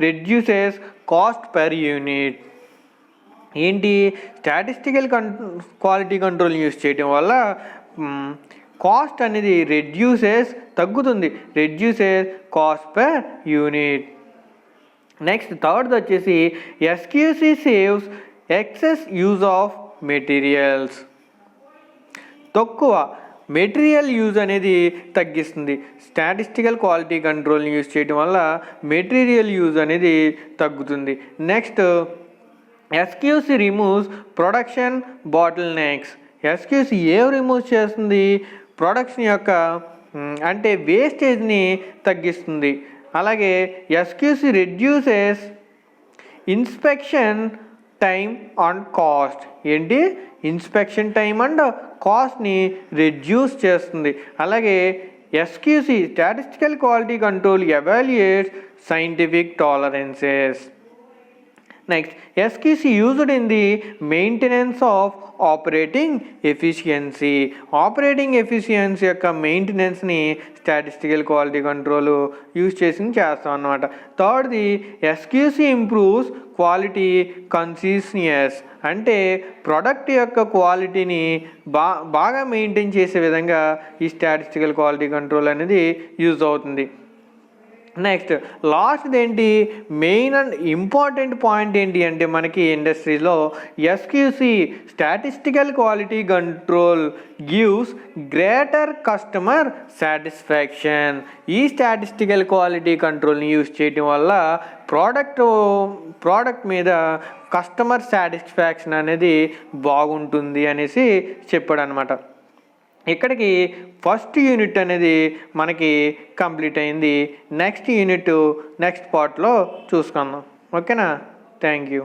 [SPEAKER 1] reduces cost per unit. ఏంటి స్టాటిస్టికల్ క్వాలిటీ కంట్రోల్ యూజ్ చేయడం వల్ల కాస్ట్ అనేది తగ్గుతుంది reduces cost per unit. Next third వచ్చేసి SQC saves excess use of materials. తక్కువ మెటీరియల్ యూజ్ అనేది తగ్గిస్తుంది. స్టాటిస్టికల్ క్వాలిటీ కంట్రోల్ని యూజ్ చేయడం వల్ల మెటీరియల్ యూజ్ అనేది తగ్గుతుంది. Next SQC removes production bottlenecks. SQC ఏం రిమూవ్ చేస్తుంది ప్రొడక్షన్ యొక్క అంటే వేస్టేజ్ని తగ్గిస్తుంది. అలాగే SQC reduces inspection time and cost. ఏంటి ఇన్స్పెక్షన్ టైం అండ్ కాస్ట్ని రెడ్యూస్ చేస్తుంది. అలాగే SQC statistical quality control evaluates scientific tolerances. Next SQC used in the maintenance of operating efficiency. Operating efficiency యొక్క మెయింటెనెన్స్ని స్టాటిస్టికల్ క్వాలిటీ కంట్రోల్ యూజ్ చేసి చేస్తాం అన్నమాట. థర్డ్ది SQC ఇంప్రూవ్స్ క్వాలిటీ కన్సిస్టెన్సీ. అంటే ప్రోడక్ట్ యొక్క క్వాలిటీని బాగా మెయింటైన్ చేసే విధంగా ఈ స్టాటిస్టికల్ క్వాలిటీ కంట్రోల్ అనేది యూజ్ అవుతుంది. నెక్స్ట్ లాస్ట్ ఏంటి మెయిన్ అండ్ ఇంపార్టెంట్ పాయింట్ ఏంటి అంటే మనకి ఇండస్ట్రీలో SQC statistical quality control gives greater customer satisfaction. ఈ స్టాటిస్టికల్ క్వాలిటీ కంట్రోల్ని యూజ్ చేయడం వల్ల ప్రోడక్ట్ మీద కస్టమర్ సాటిస్ఫాక్షన్ అనేది బాగుంటుంది అనేసి చెప్పాడు అనమాట. ఇక్కడికి ఫస్ట్ యూనిట్ అనేది మనకి కంప్లీట్ అయింది. నెక్స్ట్ యూనిట్ నెక్స్ట్ పార్ట్లో చూసుకుందాం. ఓకేనా? Thank you.